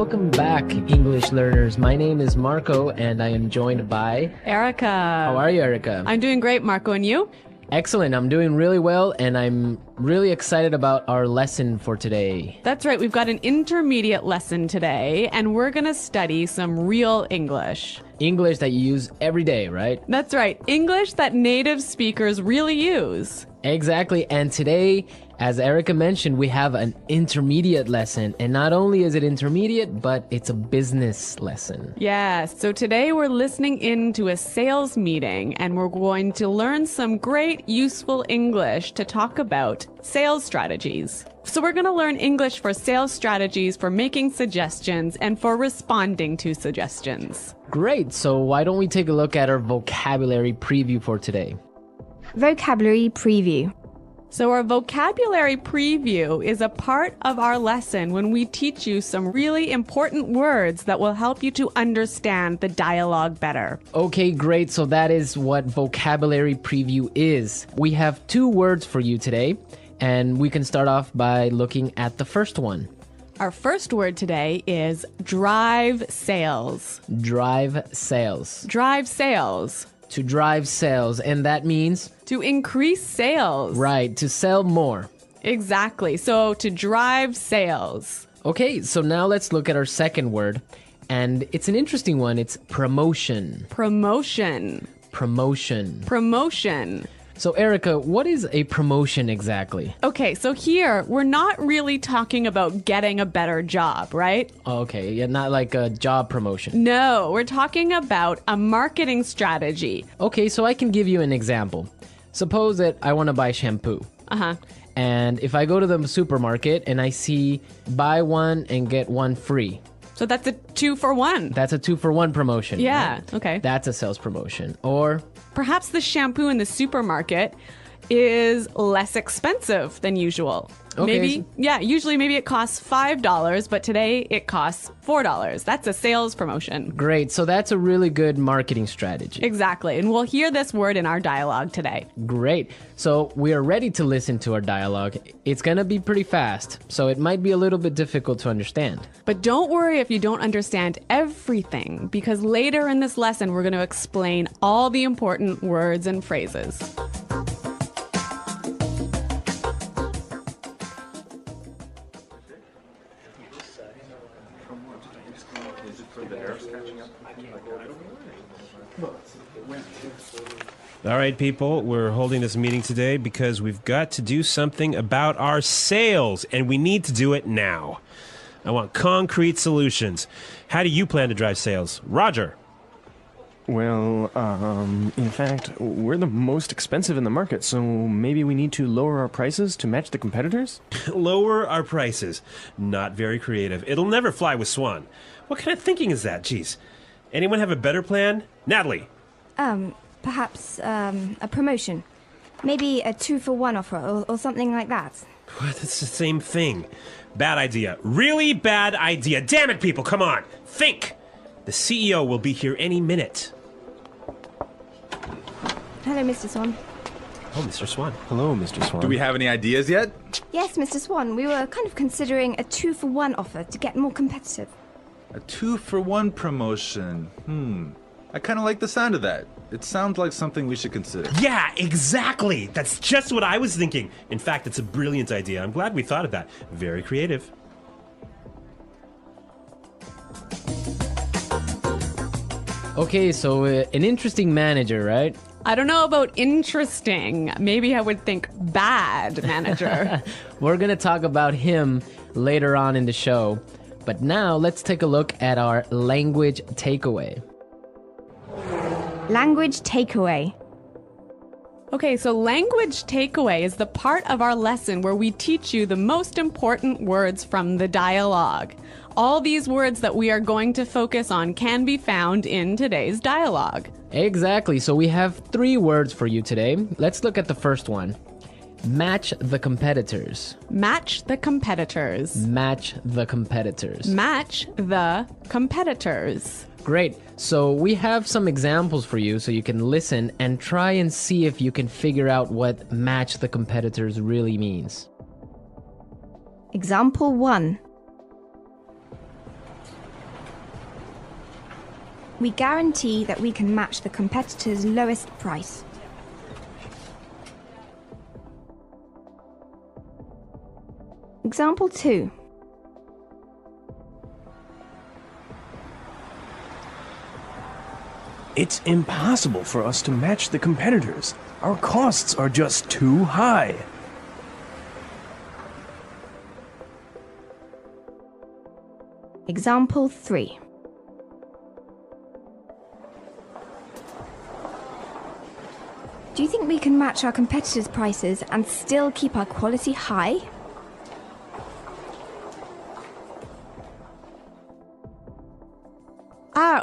Welcome back, English learners. My name is Marco, and I am joined by Erica. How are you, Erica? I'm doing great, Marco, and you? Excellent. I'm doing really well, and I'm really excited about our lesson for today. That's right. We've got an intermediate lesson today, and we're going to study some real English. English that you use every day, right? That's right. English that native speakers really use. Exactly. And today, as Erica mentioned, we have an intermediate lesson. And not only is it intermediate, but it's a business lesson. Yes. So today we're listening in to a sales meeting, and we're going to learn some great useful English to talk about sales strategies. So we're going to learn English for sales strategies, for making suggestions, and for responding to suggestions. Great. So why don't we take a look at our vocabulary preview for today? Vocabulary preview. So our vocabulary preview is a part of our lesson when we teach you some really important words that will help you to understand the dialogue better. Okay, great. So that is what vocabulary preview is. We have 2 words for you today, and we can start off by looking at the first one. Our first word today is drive sales. Drive sales. Drive sales. To drive sales, and that means? To increase sales. Right, to sell more. Exactly. So to drive sales. Okay, so now let's look at our second word, and it's an interesting one. It's promotion. Promotion. Promotion. Promotion. So Erica, what is a promotion exactly? Okay, so here we're not really talking about getting a better job, right? Okay, yeah, not like a job promotion. No, we're talking about a marketing strategy. Okay, so I can give you an example. Suppose that I want to buy shampoo. Uh-huh. And if I go to the supermarket and I see buy one and get one free. So that's a 2-for-1. That's a 2-for-1 promotion. Yeah, right? okay. That's a sales promotion. Or perhaps the shampoo in the supermarket is less expensive than usual. Okay. Usually maybe it costs $5, but today it costs $4. That's a sales promotion. Great. So that's a really good marketing strategy. Exactly. And we'll hear this word in our dialogue today. Great. So we are ready to listen to our dialogue. It's going to be pretty fast, so it might be a little bit difficult to understand. But don't worry if you don't understand everything, because later in this lesson, we're going to explain all the important words and phrases. All right, people, we're holding this meeting today because we've got to do something about our sales, and we need to do it now. I want concrete solutions. How do you plan to drive sales? Roger. Well, in fact, we're the most expensive in the market, so maybe we need to lower our prices to match the competitors? Lower our prices. Not very creative. It'll never fly with Swan. What kind of thinking is that? Jeez. Anyone have a better plan? Natalie. Perhaps a promotion. Maybe a 2-for-1 offer or something like that. What? It's the same thing. Bad idea. Really bad idea. Damn it, people, come on. Think. The CEO will be here any minute. Hello, Mr. Swan. Oh, Mr. Swan. Hello, Mr. Swan. Do we have any ideas yet? Yes, Mr. Swan. We were kind of considering a 2-for-1 offer to get more competitive. A 2-for-1 promotion. I kind of like the sound of that. It sounds like something we should consider. Yeah, exactly. That's just what I was thinking. In fact, it's a brilliant idea. I'm glad we thought of that. Very creative. Okay, so an interesting manager, right? I don't know about interesting. Maybe I would think bad manager. We're going to talk about him later on in the show. But now let's take a look at our language takeaway. Language takeaway. Okay, so language takeaway is the part of our lesson where we teach you the most important words from the dialogue. All these words that we are going to focus on can be found in today's dialogue. Exactly. So we have 3 words for you today. Let's look at the first one. Match the competitors. Match the competitors. Match the competitors. Match the competitors. Great. So we have some examples for you so you can listen and try and see if you can figure out what match the competitors really means. Example 1. We guarantee that we can match the competitor's lowest price. Example 2. It's impossible for us to match the competitors. Our costs are just too high. Example 3. Do you think we can match our competitors' prices and still keep our quality high?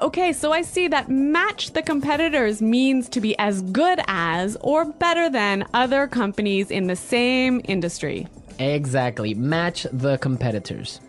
Okay, so I see that match the competitors means to be as good as or better than other companies in the same industry. Exactly. Match the competitors.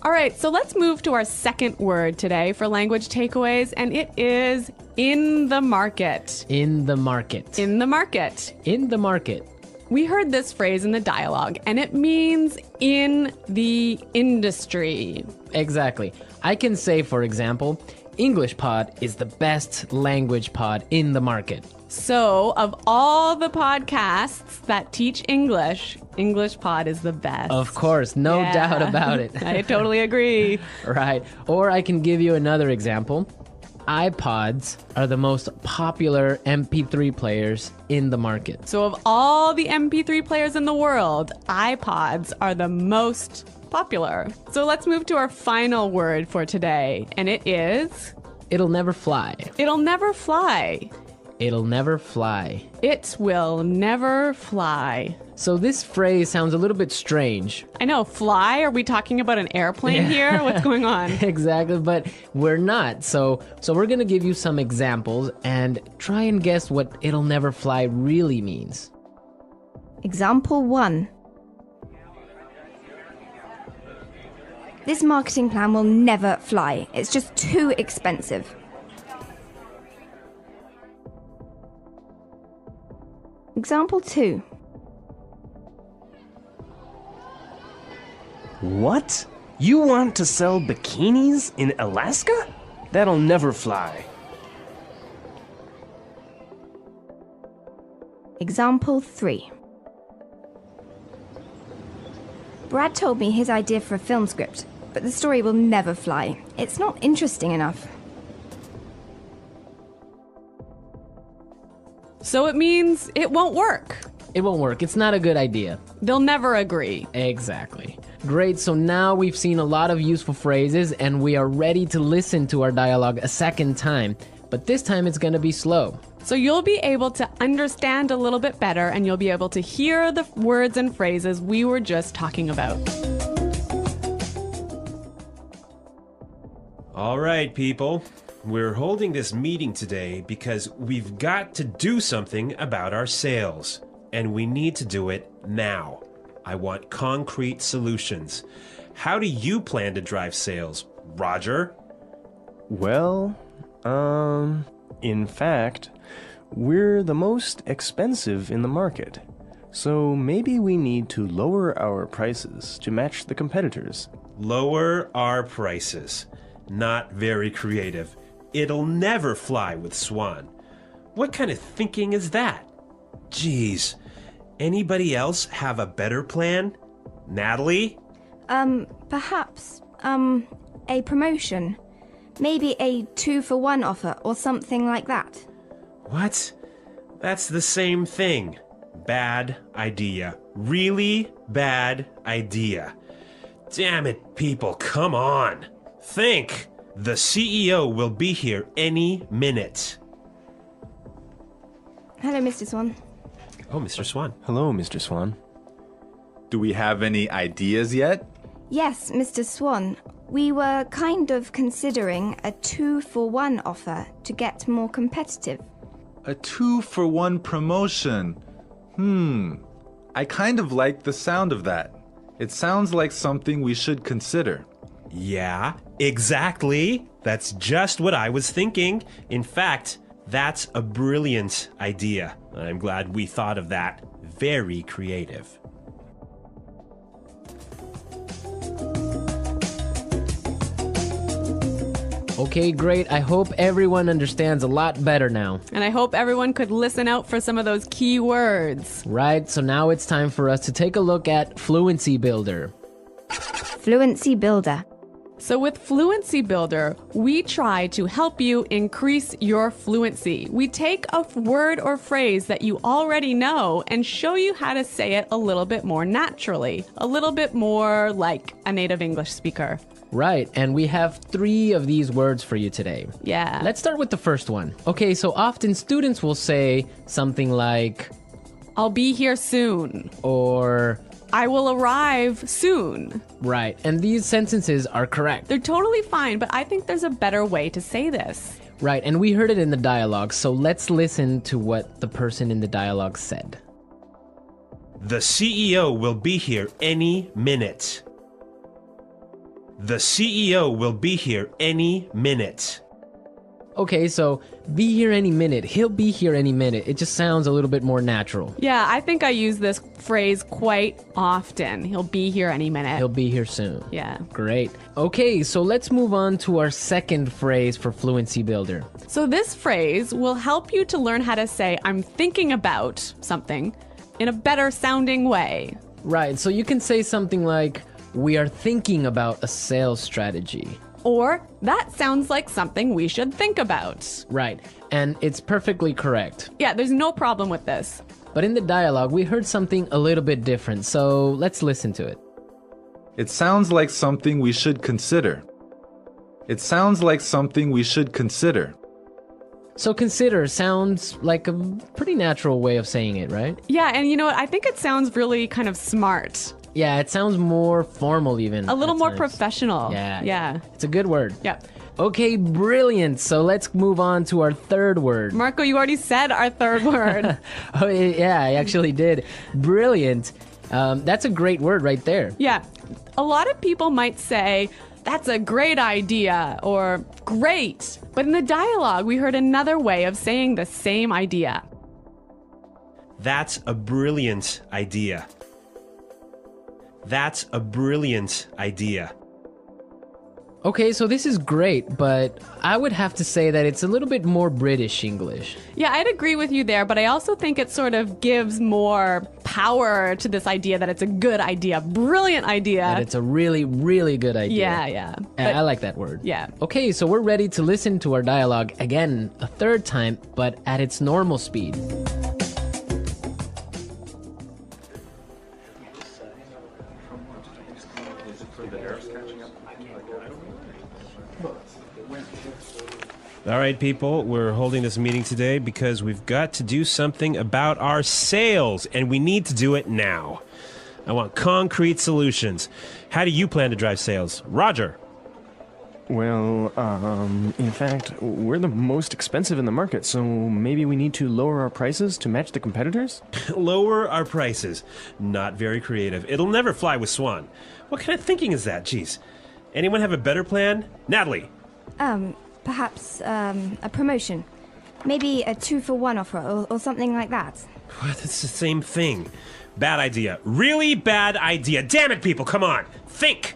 All right, so let's move to our second word today for language takeaways, and it is in the market. In the market. In the market. In the market. We heard this phrase in the dialogue, and it means in the industry. Exactly. I can say, for example, English Pod is the best language pod in the market. So, of all the podcasts that teach English, English Pod is the best. Of course, no Yeah. doubt about it. I totally agree. Right. Or I can give you another example. iPods are the most popular MP3 players in the market. So, of all the MP3 players in the world, iPods are the most popular. So, let's move to our final word for today, and it is It'll never fly. it'll never fly. It'll never fly. It will never fly. So this phrase sounds a little bit strange. I know, fly? Are we talking about an airplane here? What's going on? Exactly, but we're not. So we're going to give you some examples and try and guess what it'll never fly really means. Example 1. This marketing plan will never fly. It's just too expensive. Example 2. What? You want to sell bikinis in Alaska? That'll never fly. Example 3. Brad told me his idea for a film script, but the story will never fly. It's not interesting enough. So it means it won't work. It won't work. It's not a good idea. They'll never agree. Exactly. Great, so now we've seen a lot of useful phrases and we are ready to listen to our dialogue a second time. But this time it's going to be slow. So you'll be able to understand a little bit better and you'll be able to hear the words and phrases we were just talking about. All right, people. We're holding this meeting today because we've got to do something about our sales. And we need to do it now. I want concrete solutions. How do you plan to drive sales, Roger? Well, in fact, we're the most expensive in the market. So maybe we need to lower our prices to match the competitors. Lower our prices. Not very creative. It'll never fly with Swan. What kind of thinking is that? Geez. Anybody else have a better plan? Natalie? Perhaps, a promotion. Maybe a 2-for-1 offer or something like that. What? That's the same thing. Bad idea. Really bad idea. Damn it, people, come on. Think. The CEO will be here any minute. Hello, Mr. Swan. Oh, Mr. Swan. Hello, Mr. Swan. Do we have any ideas yet? Yes, Mr. Swan. We were kind of considering a 2-for-1 offer to get more competitive. A 2-for-1 promotion. I kind of like the sound of that. It sounds like something we should consider. Yeah, exactly. That's just what I was thinking. In fact, that's a brilliant idea. I'm glad we thought of that. Very creative. Okay, great. I hope everyone understands a lot better now. And I hope everyone could listen out for some of those key words. Right, so now it's time for us to take a look at Fluency Builder. Fluency Builder. So with Fluency Builder, we try to help you increase your fluency. We take a word or phrase that you already know and show you how to say it a little bit more naturally, a little bit more like a native English speaker. Right, and we have 3 of these words for you today. Yeah. Let's start with the first one. Okay, so often students will say something like, I'll be here soon. or, I will arrive soon. right, and these sentences are correct. They're totally fine, but I think there's a better way to say this. Right, and we heard it in the dialogue, so let's listen to what the person in the dialogue said. The CEO will be here any minute. The CEO will be here any minute. Okay, so be here any minute. He'll be here any minute. It just sounds a little bit more natural. Yeah, I think I use this phrase quite often. He'll be here any minute. He'll be here soon. Yeah. Great. Okay, so let's move on to our second phrase for Fluency Builder. So this phrase will help you to learn how to say I'm thinking about something in a better sounding way. Right, so you can say something like, we are thinking about a sales strategy. Or that sounds like something we should think about. Right, and it's perfectly correct. Yeah, there's no problem with this. But in the dialogue, we heard something a little bit different, so let's listen to it. It sounds like something we should consider. It sounds like something we should consider. So consider sounds like a pretty natural way of saying it, right? Yeah, and you know what? I think it sounds really kind of smart. Yeah, it sounds more formal even. A little at more times. professional. Yeah. Yeah. It's a good word. Yeah. Okay, brilliant. So let's move on to our third word. Marco, you already said our third word. Oh, yeah, I actually did. Brilliant. That's a great word right there. Yeah. A lot of people might say, that's a great idea or great. But in the dialogue, we heard another way of saying the same idea. That's a brilliant idea. That's a brilliant idea. Okay, so this is great, but I would have to say that it's a little bit more British English. Yeah, I'd agree with you there, but I also think it sort of gives more power to this idea that it's a good idea, brilliant idea. That it's a really, really good idea. Yeah. And But- I like that word. Yeah. Okay, so we're ready to listen to our dialogue again a third time, but at its normal speed. All right, people, we're holding this meeting today because we've got to do something about our sales, and we need to do it now. I want concrete solutions. How do you plan to drive sales? Roger. Well, in fact, we're the most expensive in the market, so maybe we need to lower our prices to match the competitors? Lower our prices. Not very creative. It'll never fly with Swan. What kind of thinking is that? Jeez. Anyone have a better plan? Natalie. Perhaps a promotion. Maybe a 2-for-1 offer or something like that. What? It's the same thing. Bad idea. Really bad idea. Damn it, people, come on. Think.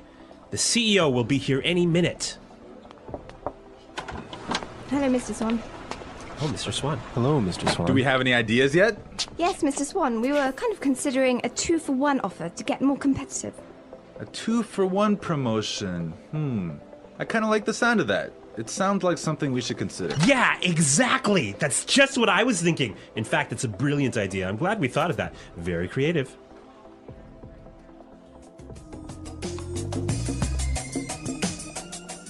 The CEO will be here any minute. Hello, Mr. Swan. Oh, Mr. Swan. Hello, Mr. Swan. Do we have any ideas yet? Yes, Mr. Swan, we were kind of considering a 2-for-1 offer to get more competitive. A 2-for-1 promotion. I kind of like the sound of that. It sounds like something we should consider. Yeah, exactly. That's just what I was thinking. In fact, it's a brilliant idea. I'm glad we thought of that. Very creative.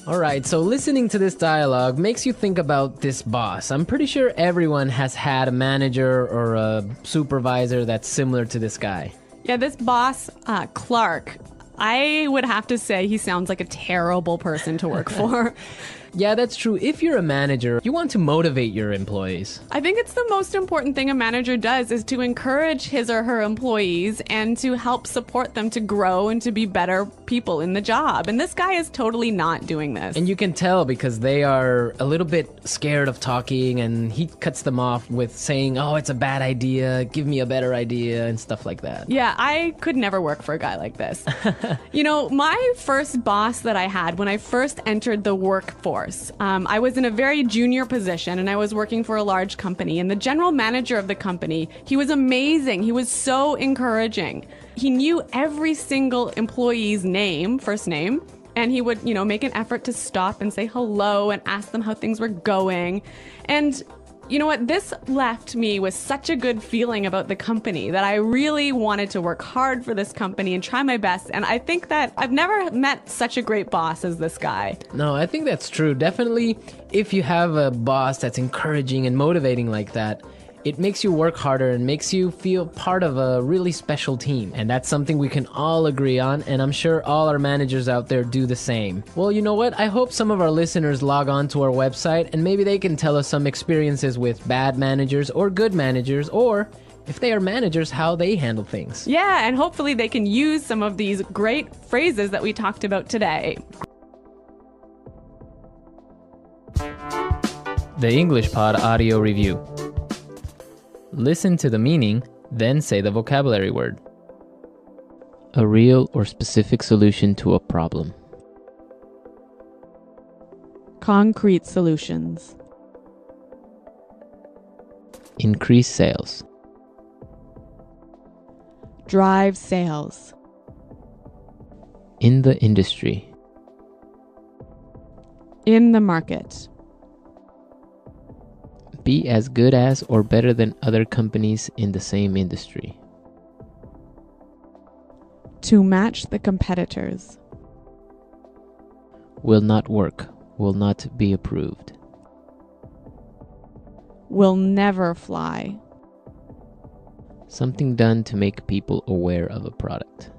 All right, so listening to this dialogue makes you think about this boss. I'm pretty sure everyone has had a manager or a supervisor that's similar to this guy. Yeah, this boss, Clark, I would have to say he sounds like a terrible person to work for. Yeah, that's true. If you're a manager, you want to motivate your employees. I think it's the most important thing a manager does is to encourage his or her employees and to help support them to grow and to be better people in the job. And this guy is totally not doing this. And you can tell because they are a little bit scared of talking, and he cuts them off with saying, oh, it's a bad idea, give me a better idea, and stuff like that. Yeah, I could never work for a guy like this. You know, my first boss that I had when I first entered the workforce, course. I was in a very junior position and I was working for a large company, and the general manager of the company, he was amazing. He was so encouraging. He knew every single employee's name, first name, and he would, make an effort to stop and say hello and ask them how things were going. And you know what? This left me with such a good feeling about the company that I really wanted to work hard for this company and try my best. And I think that I've never met such a great boss as this guy. No, I think that's true. Definitely, if you have a boss that's encouraging and motivating like that, it makes you work harder and makes you feel part of a really special team. And that's something we can all agree on, and I'm sure all our managers out there do the same. Well, you know what? I hope some of our listeners log on to our website and maybe they can tell us some experiences with bad managers or good managers, or if they are managers, how they handle things. Yeah, and hopefully they can use some of these great phrases that we talked about today. The English Pod Audio Review. Listen to the meaning, then say the vocabulary word. A real or specific solution to a problem. Concrete solutions. Increase sales. Drive sales. In the industry. In the market. Be as good as or better than other companies in the same industry. To match the competitors. Will not work. Will not be approved. Will never fly. Something done to make people aware of a product.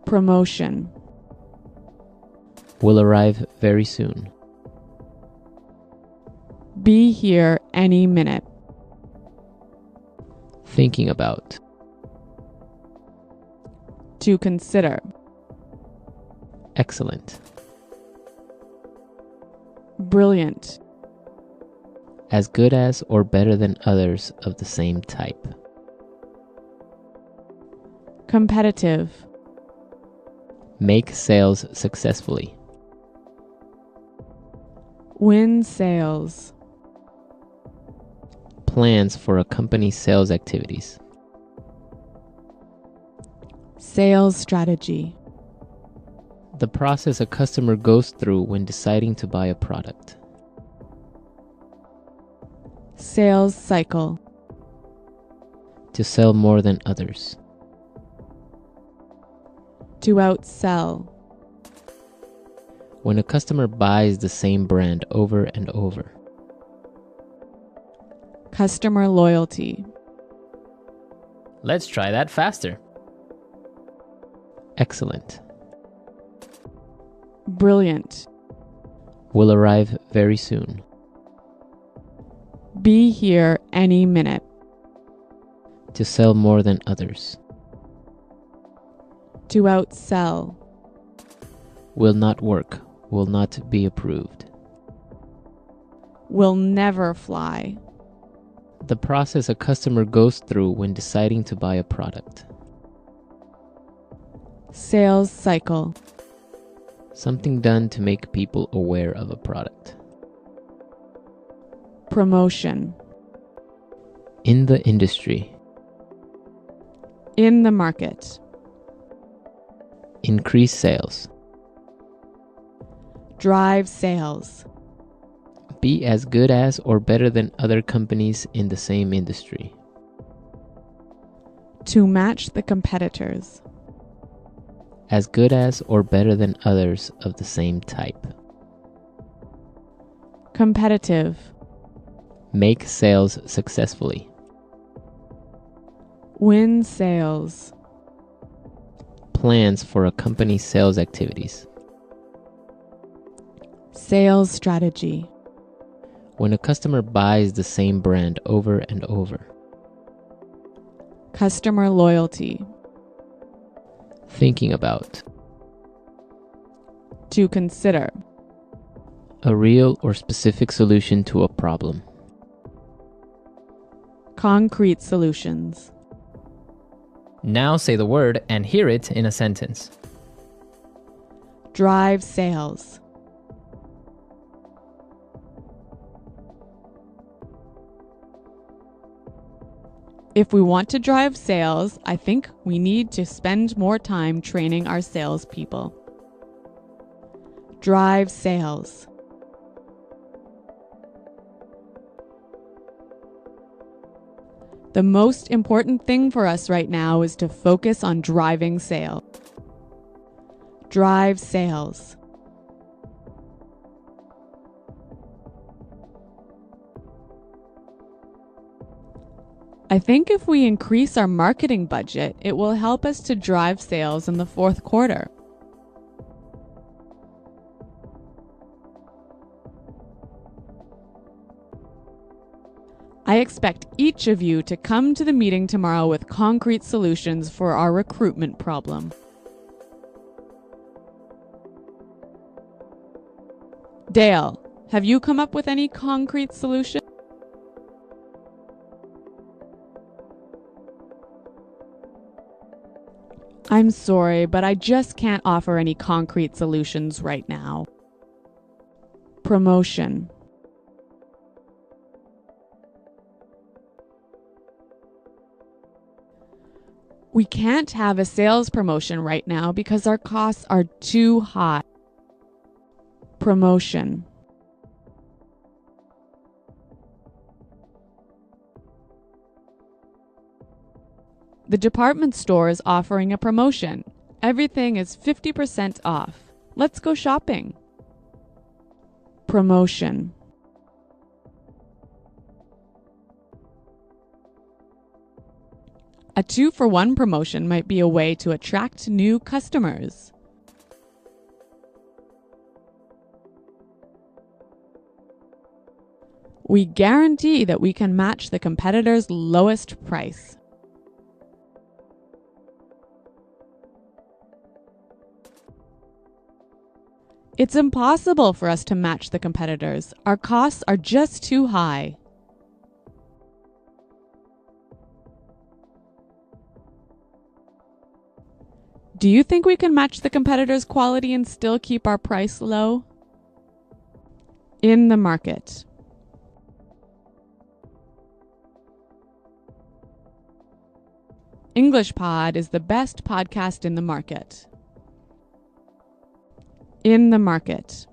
Promotion. Will arrive very soon. Be here any minute. Thinking about. To consider. Excellent. Brilliant. As good as or better than others of the same type. Competitive. Make sales successfully. Win sales. Plans for a company's sales activities. Sales strategy. The process a customer goes through when deciding to buy a product. Sales cycle. To sell more than others. To outsell. When a customer buys the same brand over and over. Customer loyalty. Let's try that faster. Excellent. Brilliant. Will arrive very soon. Be here any minute. To sell more than others. To outsell. Will not work. Will not be approved. Will never fly. The process a customer goes through when deciding to buy a product. Sales cycle. Something done to make people aware of a product. Promotion. In the industry. In the market. Increase sales. Drive sales. Be as good as or better than other companies in the same industry. To match the competitors. As good as or better than others of the same type. Competitive. Make sales successfully. Win sales. Plans for a company's sales activities. Sales strategy. When a customer buys the same brand over and over. Customer loyalty. Thinking about. To consider. A real or specific solution to a problem. Concrete solutions. Now say the word and hear it in a sentence. Drive sales. If we want to drive sales, I think we need to spend more time training our salespeople. Drive sales. The most important thing for us right now is to focus on driving sales. Drive sales. I think if we increase our marketing budget, it will help us to drive sales in the fourth quarter. I expect each of you to come to the meeting tomorrow with concrete solutions for our recruitment problem. Dale, have you come up with any concrete solution? I'm sorry, but I just can't offer any concrete solutions right now. Promotion. We can't have a sales promotion right now because our costs are too high. Promotion. The department store is offering a promotion. Everything is 50% off. Let's go shopping. Promotion. A 2-for-1 promotion might be a way to attract new customers. We guarantee that we can match the competitor's lowest price. It's impossible for us to match the competitors. Our costs are just too high. Do you think we can match the competitors' quality and still keep our price low? In the market. English Pod is the best podcast in the market. In the market.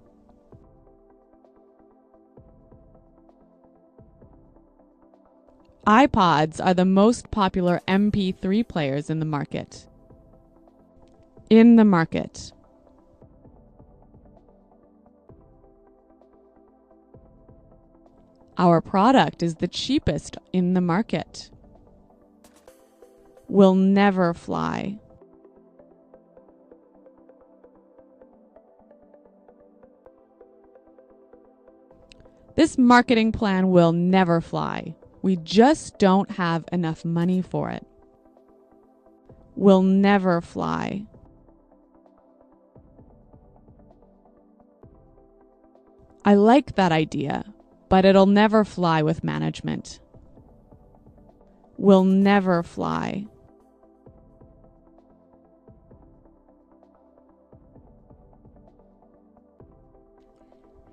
iPods are the most popular MP3 players in the market. In the market. Our product is the cheapest in the market. Will never fly. This marketing plan will never fly. We just don't have enough money for it. Will never fly. I like that idea, but it'll never fly with management. Will never fly.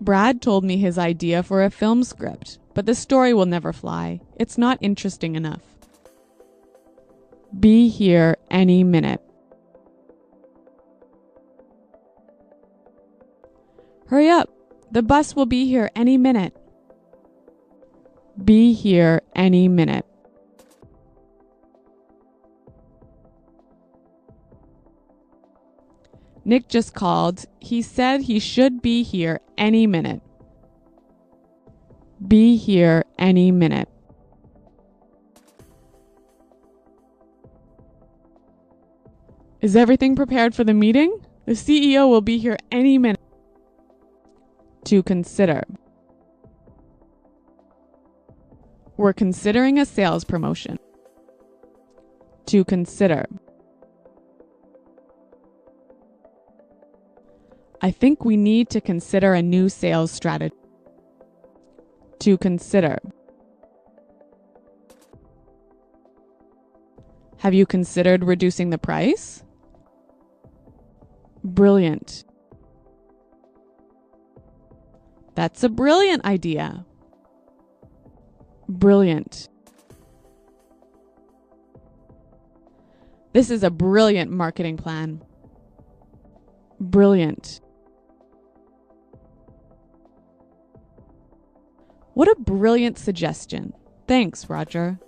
Brad told me his idea for a film script, but the story will never fly. It's not interesting enough. Be here any minute. Hurry up! The bus will be here any minute. Be here any minute. Nick just called. He said he should be here any minute. Be here any minute. Is everything prepared for the meeting? The CEO will be here any minute. To consider. We're considering a sales promotion. To consider. I think we need to consider a new sales strategy. To consider. Have you considered reducing the price? Brilliant. That's a brilliant idea. Brilliant. This is a brilliant marketing plan. Brilliant. What a brilliant suggestion. Thanks, Roger.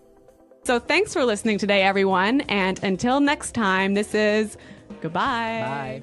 So thanks for listening today, everyone. And until next time, this is goodbye. Bye.